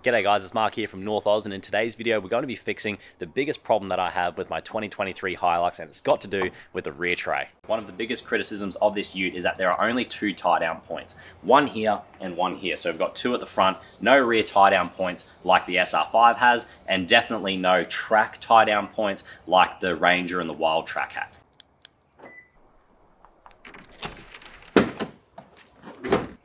G'day guys, it's Mark here from North Oz, and in today's video we're going to be fixing the biggest problem that I have with my 2023 Hilux, and it's got to do with the rear tray. One of the biggest criticisms of this ute is that there are only two tie down points, one here and one here. So we've got two at the front, no rear tie down points like the SR5 has, and definitely no track tie down points like the Ranger and the Wild Track have.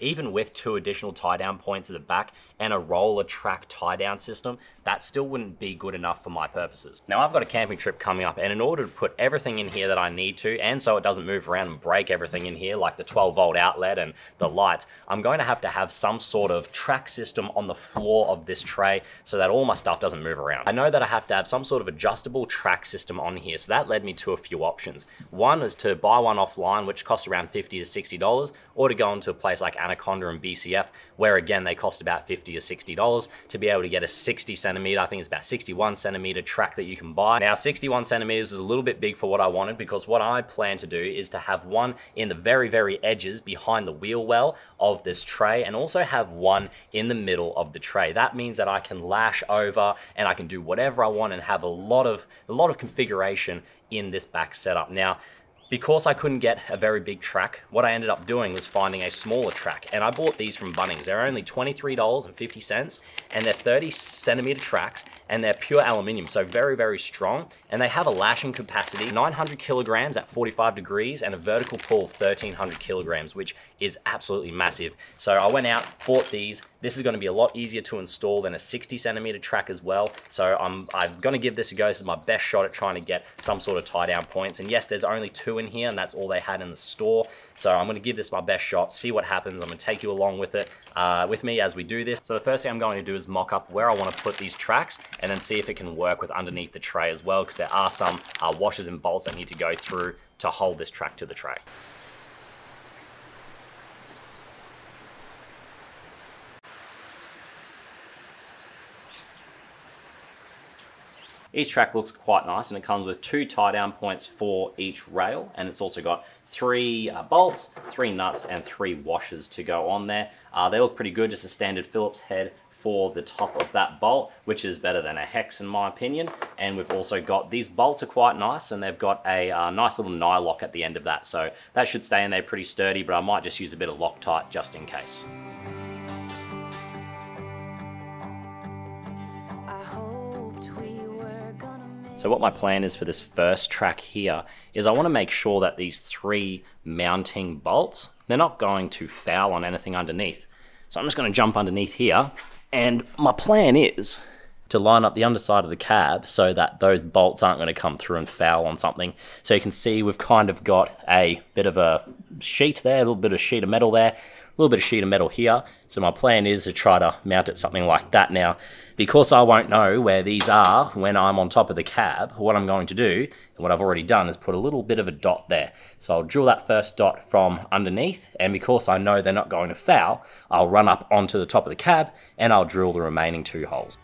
Even with two additional tie down points at the back and a roller track tie down system, that still wouldn't be good enough for my purposes. Now I've got a camping trip coming up, and in order to put everything in here that I need to, and so it doesn't move around and break everything in here like the 12-volt outlet and the lights, I'm going to have some sort of track system on the floor of this tray so that all my stuff doesn't move around. I know that I have to have some sort of adjustable track system on here, so that led me to a few options. One is to buy one offline, which costs around $50 to $60, or to go into a place like Anaconda and BCF, where again they cost about $50 to $60 to be able to get a 60 centimeter, I think it's about 61 centimeter track that you can buy. Now 61 centimeters is a little bit big for what I wanted, because what I plan to do is to have one in the very edges behind the wheel well of this tray, and also have one in the middle of the tray. That means that I can lash over and I can do whatever I want and have a lot of configuration in this back setup. Now, because I couldn't get a very big track, what I ended up doing was finding a smaller track, and I bought these from Bunnings. They're only $23.50, and they're 30 centimeter tracks, and they're pure aluminium, so very strong, and they have a lashing capacity 900 kilograms at 45 degrees and a vertical pull of 1300 kilograms, which is absolutely massive. So I went out, bought these. This is going to be a lot easier to install than a 60 centimeter track as well, so I'm going to give this a go. This is my best shot at trying to get some sort of tie down points, and yes, there's only two in here, and that's all they had in the store, so I'm going to give this my best shot, see what happens. I'm going to take you along with it, with me as we do this. So the first thing I'm going to do is mock up where I want to put these tracks, and then see if it can work with underneath the tray as well, because there are some washers and bolts I need to go through to hold this track to the tray. Each track looks quite nice, and it comes with two tie down points for each rail, and it's also got three bolts, three nuts, and three washers to go on there. They look pretty good, just a standard Phillips head for the top of that bolt, which is better than a hex in my opinion. And we've also got, these bolts are quite nice, and they've got a nice little nylock at the end of that, so that should stay in there pretty sturdy, but I might just use a bit of Loctite just in case. So what my plan is for this first track here is I want to make sure that these three mounting bolts, they're not going to foul on anything underneath. So I'm just going to jump underneath here, and my plan is to line up the underside of the cab so that those bolts aren't going to come through and foul on something. So you can see we've kind of got a bit of a sheet there, a little bit of sheet of metal there, a little bit of sheet of metal here. So my plan is to try to mount it something like that. Now, because I won't know where these are when I'm on top of the cab, what I'm going to do, and what I've already done, is put a little bit of a dot there. So I'll drill that first dot from underneath, and because I know they're not going to foul, I'll run up onto the top of the cab and I'll drill the remaining two holes.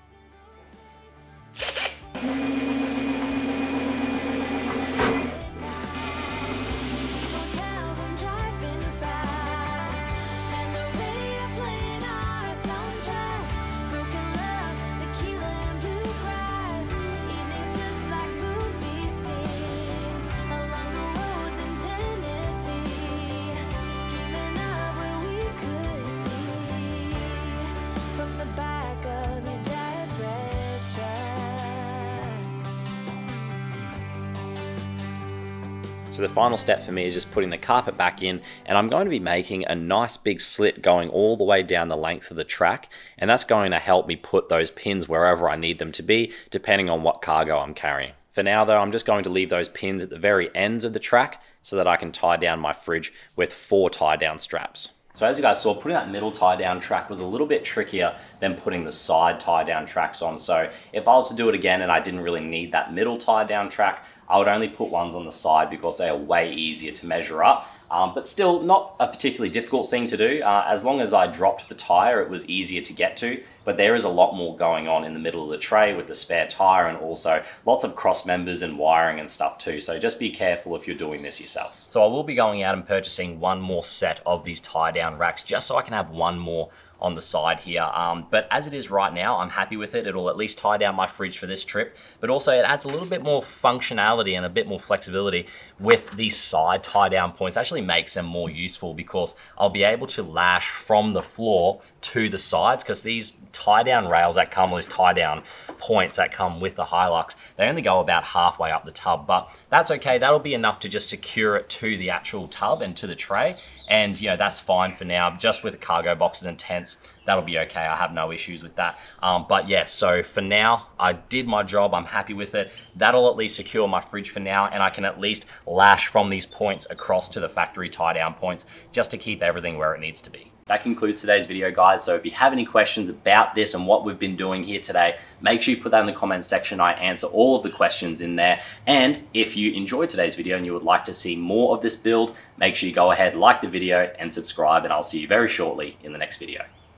So the final step for me is just putting the carpet back in, and I'm going to be making a nice big slit going all the way down the length of the track, and that's going to help me put those pins wherever I need them to be, depending on what cargo I'm carrying. For now though, I'm just going to leave those pins at the very ends of the track so that I can tie down my fridge with 4 tie down straps. So as you guys saw, putting that middle tie down track was a little bit trickier than putting the side tie down tracks on. So if I was to do it again and I didn't really need that middle tie down track, I would only put ones on the side because they are way easier to measure up. But still not a particularly difficult thing to do. As long as I dropped the tire, it was easier to get to. But there is a lot more going on in the middle of the tray with the spare tire, and also lots of cross members and wiring and stuff too. So just be careful if you're doing this yourself. So I will be going out and purchasing one more set of these tie down racks just so I can have one more on the side here. But as it is right now, I'm happy with it. It'll at least tie down my fridge for this trip, but also it adds a little bit more functionality and a bit more flexibility with these side tie down points. It actually makes them more useful because I'll be able to lash from the floor to the sides, because these tie down rails that come, these tie down points that come with the Hilux, they only go about halfway up the tub, but that's okay. That'll be enough to just secure it to the actual tub and to the tray. And you know, that's fine for now. Just with the cargo boxes and tents, that'll be okay. I have no issues with that. But yeah, so for now, I did my job. I'm happy with it. That'll at least secure my fridge for now, and I can at least lash from these points across to the factory tie down points just to keep everything where it needs to be. That concludes today's video, guys. So if you have any questions about this and what we've been doing here today, make sure you put that in the comments section. I answer all of the questions in there. And if you enjoyed today's video and you would like to see more of this build, make sure you go ahead, like the video and subscribe, and I'll see you very shortly in the next video.